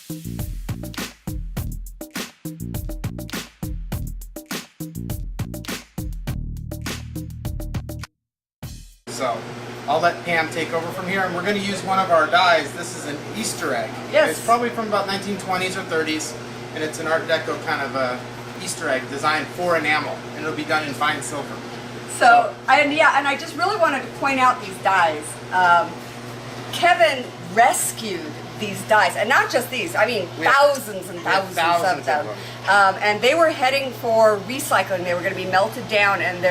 So I'll let Pam take over from here, and we're going to use one of our dies. This is an Easter egg. Yes. It's probably from about 1920s or 30s, and it's an Art Deco kind of a Easter egg designed for enamel, and it'll be done in fine silver. So, and I just really wanted to point out these dies. Kevin rescued these dies, and not just these. I mean, thousands and thousands of them. And they were heading for recycling. They were going to be melted down, and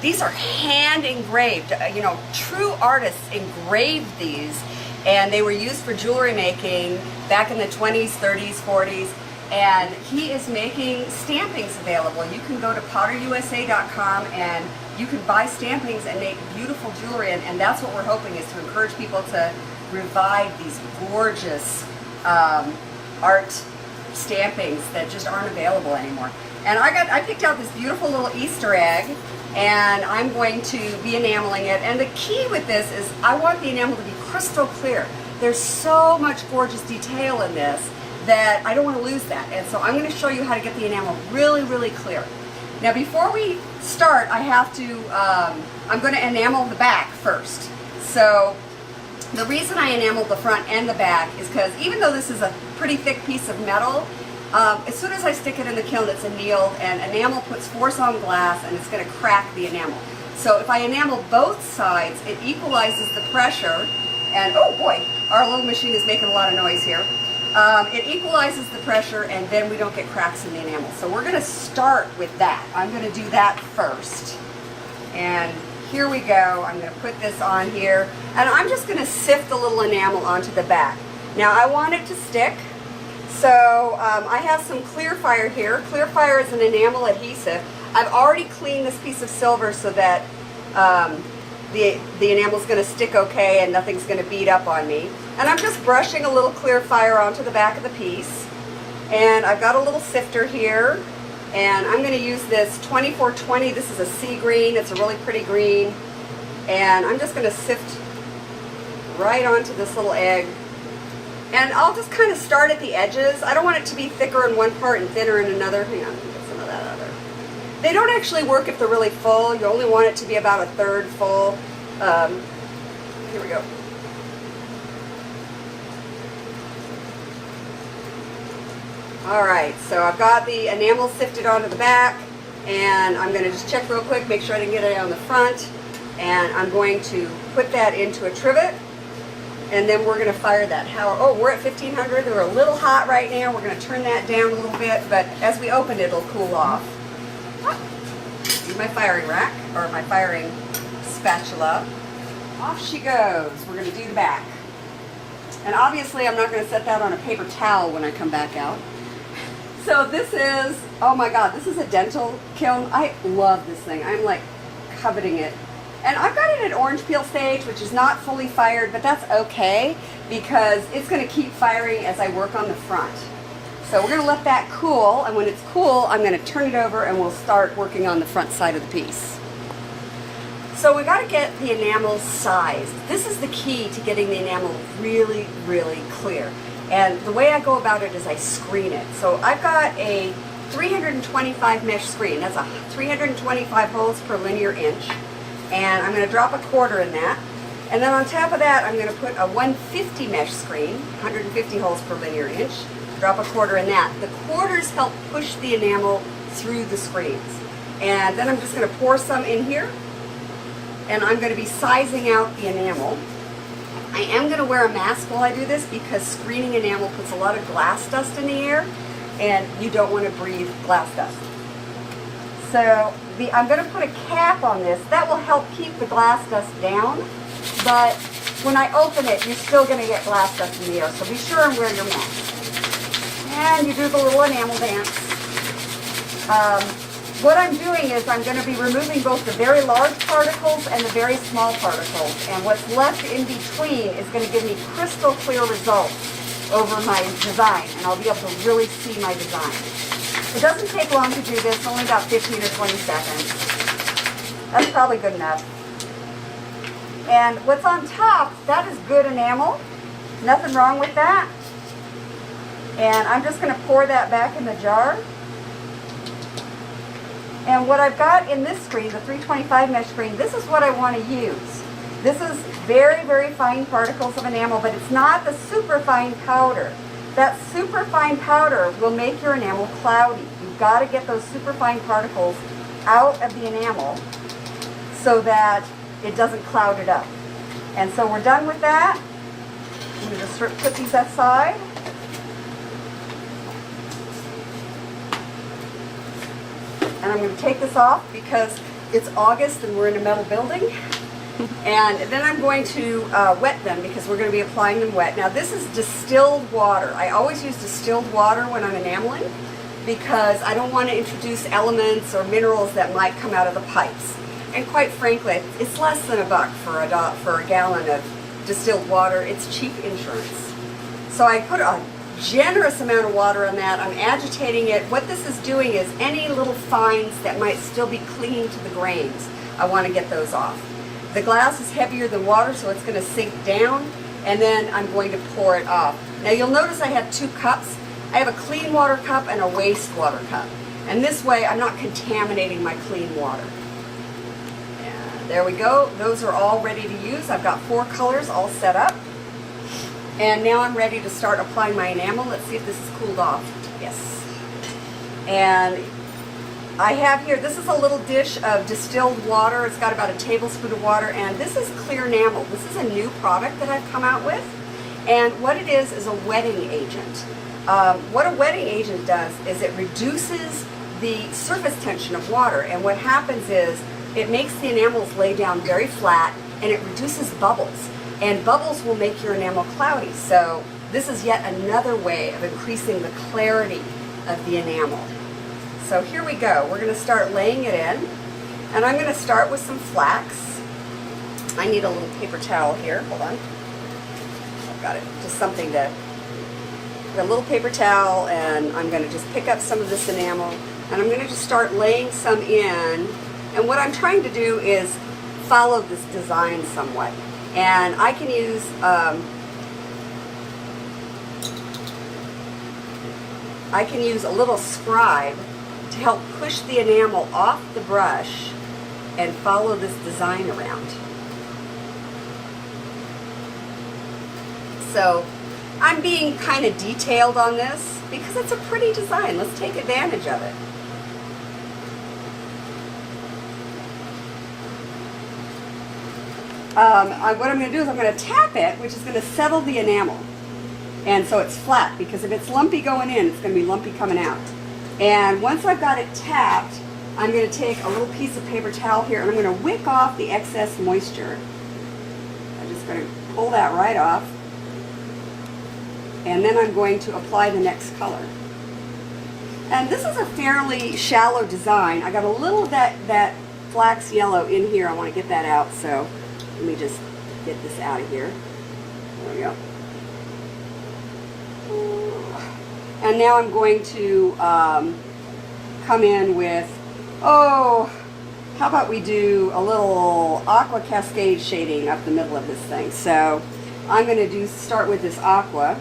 these are hand engraved. You know, true artists engraved these, and they were used for jewelry making back in the 20s, 30s, 40s. And he is making stampings available. You can go to potterusa.com and you can buy stampings and make beautiful jewelry, and that's what we're hoping, is to encourage people to revive these gorgeous art stampings that just aren't available anymore. And I picked out this beautiful little Easter egg, and I'm going to be enameling it. And the key with this is I want the enamel to be crystal clear. There's so much gorgeous detail in this that I don't want to lose that. And so I'm going to show you how to get the enamel really, really clear. Now before we start, I have to, I'm going to enamel the back first. So the reason I enameled the front and the back is because even though this is a pretty thick piece of metal, as soon as I stick it in the kiln, it's annealed, and enamel puts force on glass and it's going to crack the enamel. So if I enamel both sides, it equalizes the pressure, and oh boy, our little machine is making a lot of noise here. It equalizes the pressure, and then we don't get cracks in the enamel. So we're going to start with that. I'm going to do that first. And here we go. I'm going to put this on here, and I'm just going to sift a little enamel onto the back. Now I want it to stick, so I have some clear fire here. Clear fire is an enamel adhesive. I've already cleaned this piece of silver so that the enamel is going to stick okay and nothing's going to beat up on me. And I'm just brushing a little clear fire onto the back of the piece. And I've got a little sifter here, and I'm going to use this 2420. This is a sea green. It's a really pretty green. And I'm just going to sift right onto this little egg. And I'll just kind of start at the edges. I don't want it to be thicker in one part and thinner in another. Hang on, let me get some of that other. They don't actually work if they're really full. You only want it to be about a third full. Here we go. Alright, so I've got the enamel sifted onto the back, and I'm going to just check real quick, make sure I didn't get it on the front, and I'm going to put that into a trivet, and then we're going to fire that. Oh, we're at 1500. They're a little hot right now. We're going to turn that down a little bit, but as we open it, it'll cool off. Use my firing rack, or my firing spatula. Off she goes. We're going to do the back. And obviously I'm not going to set that on a paper towel when I come back out. So this is, oh my god, this is a dental kiln. I love this thing. I'm like coveting it. And I've got it at orange peel stage, which is not fully fired, but that's okay because it's going to keep firing as I work on the front. So we're going to let that cool, and when it's cool, I'm going to turn it over and we'll start working on the front side of the piece. So we got to get the enamel sized. This is the key to getting the enamel really, really clear. And the way I go about it is I screen it. So I've got a 325 mesh screen. That's a 325 holes per linear inch. And I'm going to drop a quarter in that. And then on top of that, I'm going to put a 150 mesh screen, 150 holes per linear inch. Drop a quarter in that. The quarters help push the enamel through the screens. And then I'm just going to pour some in here. And I'm going to be sizing out the enamel. I am going to wear a mask while I do this because screening enamel puts a lot of glass dust in the air, and you don't want to breathe glass dust. So I'm going to put a cap on this. That will help keep the glass dust down, but when I open it, you're still going to get glass dust in the air, so be sure and wear your mask. And you do the little enamel dance. What I'm doing is I'm going to be removing both the very large particles and the very small particles. And what's left in between is going to give me crystal clear results over my design. And I'll be able to really see my design. It doesn't take long to do this, only about 15 or 20 seconds. That's probably good enough. And what's on top, that is good enamel. Nothing wrong with that. And I'm just going to pour that back in the jar. And what I've got in this screen, the 325 mesh screen, this is what I want to use. This is very, very fine particles of enamel, but it's not the super fine powder. That super fine powder will make your enamel cloudy. You've got to get those super fine particles out of the enamel so that it doesn't cloud it up. And so we're done with that. I'm going to just put these aside. And I'm going to take this off because it's August and we're in a metal building. And then I'm going to wet them because we're going to be applying them wet. Now this is distilled water. I always use distilled water when I'm enameling because I don't want to introduce elements or minerals that might come out of the pipes. And quite frankly, it's less than $1 for a gallon of distilled water. It's cheap insurance. So I put a generous amount of water on that. I'm agitating it. What this is doing is any little fines that might still be clinging to the grains, I want to get those off. The glass is heavier than water, so it's going to sink down, and then I'm going to pour it off. Now you'll notice I have 2 cups. I have a clean water cup and a wastewater cup. And this way I'm not contaminating my clean water. And there we go. Those are all ready to use. I've got 4 colors all set up. And now I'm ready to start applying my enamel. Let's see if this is cooled off. Yes. And I have here, this is a little dish of distilled water. It's got about a tablespoon of water, and this is clear enamel. This is a new product that I've come out with, and what it is a wetting agent. What a wetting agent does is it reduces the surface tension of water, and what happens is it makes the enamels lay down very flat, and it reduces bubbles, and bubbles will make your enamel cloudy. So this is yet another way of increasing the clarity of the enamel. So here we go. We're going to start laying it in. And I'm going to start with some flax. I need a little paper towel here. Hold on. I've got it. Just something to... a little paper towel, and I'm going to just pick up some of this enamel. And I'm going to just start laying some in. And what I'm trying to do is follow this design somewhat. And I can use... I can use a little scribe to help push the enamel off the brush and follow this design around. So I'm being kind of detailed on this because it's a pretty design. Let's take advantage of it. What I'm going to do is I'm going to tap it, which is going to settle the enamel. And so it's flat, because if it's lumpy going in, it's going to be lumpy coming out. And once I've got it tapped, I'm going to take a little piece of paper towel here and I'm going to wick off the excess moisture. I'm just going to pull that right off. And then I'm going to apply the next color. And this is a fairly shallow design. I got a little of that flax yellow in here. I want to get that out, so let me just get this out of here. There we go. And now I'm going to come in with, how about we do a little aqua cascade shading up the middle of this thing. So I'm going to start with this aqua.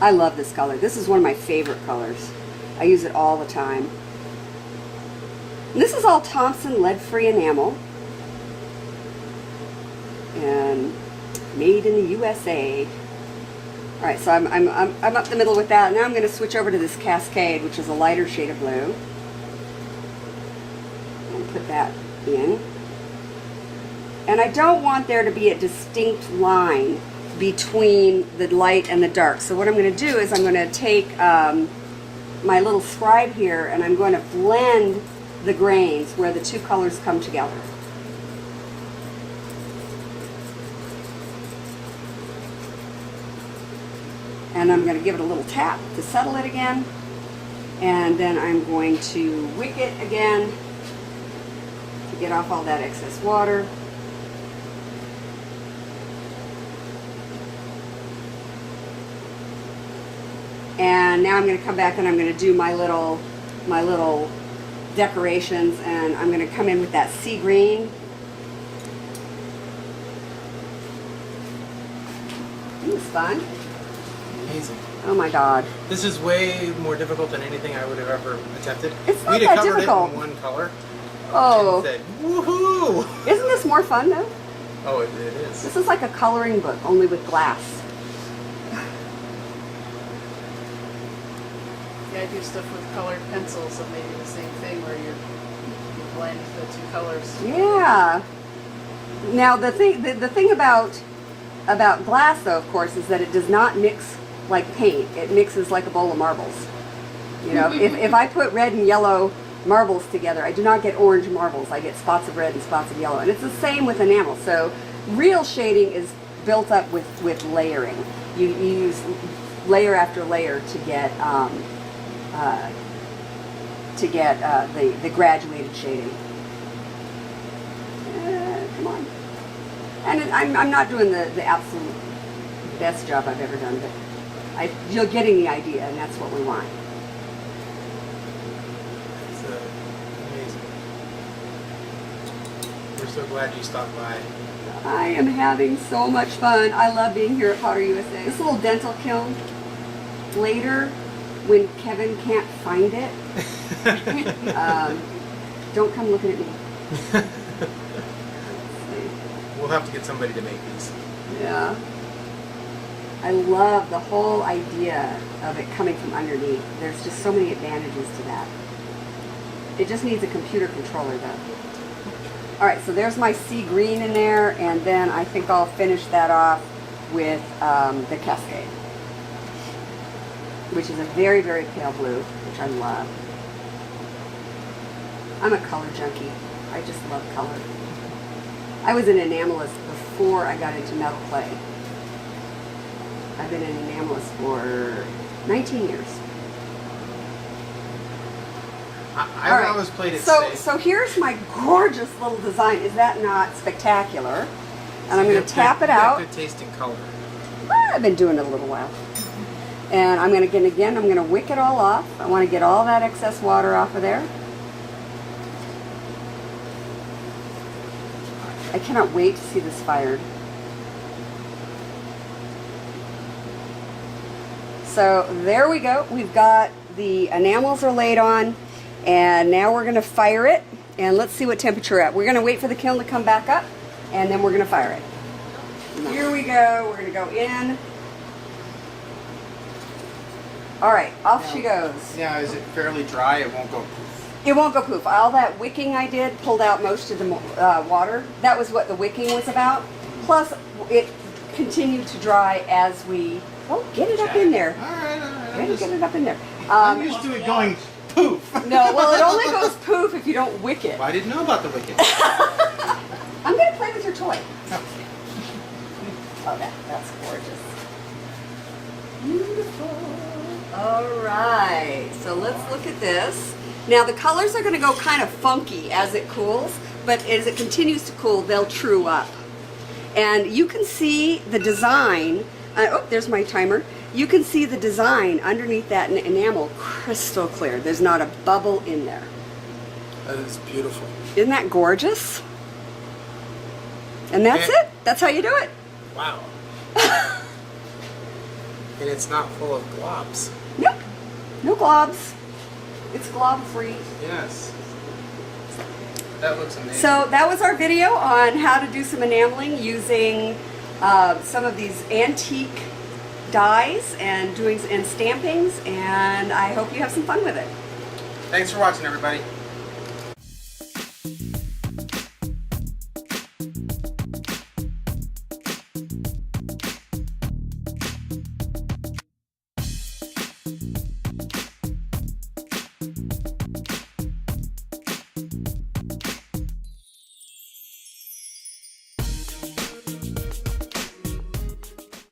I love this color. This is one of my favorite colors. I use it all the time. And this is all Thompson lead-free enamel. And made in the USA. All right, so I'm up the middle with that. Now I'm going to switch over to this Cascade, which is a lighter shade of blue. And put that in. And I don't want there to be a distinct line between the light and the dark. So what I'm going to do is I'm going to take my little scribe here and I'm going to blend the grains where the two colors come together. And I'm going to give it a little tap to settle it again. And then I'm going to wick it again to get off all that excess water. And now I'm going to come back and I'm going to do my little decorations, and I'm going to come in with that sea green. This is fun. Amazing. Oh my God. This is way more difficult than anything I would have ever attempted. It's not We'd that have covered difficult. it in one color. Oh. And said, woohoo! Isn't this more fun though? Oh, it is. This is like a coloring book, only with glass. Yeah, I do stuff with colored pencils, and maybe the same thing where you blend the two colors. Yeah. Now the thing about glass though, of course, is that it does not mix like paint. It mixes like a bowl of marbles. You know, if I put red and yellow marbles together, I do not get orange marbles. I get spots of red and spots of yellow. And it's the same with enamel. So real shading is built up with layering. You use layer after layer to get the graduated shading. Come on. And I'm not doing the absolute best job I've ever done, but you're getting the idea, and that's what we want. It's amazing. We're so glad you stopped by. I am having so much fun. I love being here at Potter USA. This little dental kiln, later, when Kevin can't find it, don't come looking at me. We'll have to get somebody to make these. Yeah. I love the whole idea of it coming from underneath. There's just so many advantages to that. It just needs a computer controller though. Alright, so there's my sea green in there, and then I think I'll finish that off with the Cascade, which is a very, very pale blue, which I love. I'm a color junkie. I just love color. I was an enamelist before I got into metal clay. I've been an enamelist for 19 years. I've always played it safe. So here's my gorgeous little design. Is that not spectacular? And I'm going to tap it out. Good taste in color. I've been doing it a little while. And I'm going to wick it all off. I want to get all that excess water off of there. I cannot wait to see this fired. So there we go. We've got the enamels are laid on, and now we're going to fire it. And let's see what temperature we're at. We're going to wait for the kiln to come back up, and then we're going to fire it. Here we go. We're going to go in. All right, off she goes. Now, is it fairly dry? It won't go poof. It won't go poof. All that wicking I did pulled out most of the water. That was what the wicking was about. Plus, it continued to dry as we... Oh, get it up in there. All right. Get it up in there. I'm used to it going poof. No, well, it only goes poof if you don't wick it. Well, I didn't know about the wicket. I'm going to play with your toy. Oh, that's gorgeous. Beautiful. All right, so let's look at this. Now the colors are going to go kind of funky as it cools, but as it continues to cool, they'll true up. And you can see the design. Oh, there's my timer. You can see the design underneath that enamel crystal clear. There's not a bubble in there. That is beautiful. Isn't that gorgeous? And that's it. That's how you do it. Wow. And it's not full of globs. Nope. No globs. It's glob free. Yes. That looks amazing. So that was our video on how to do some enameling using some of these antique dies and stampings, and I hope you have some fun with it. Thanks for watching, everybody.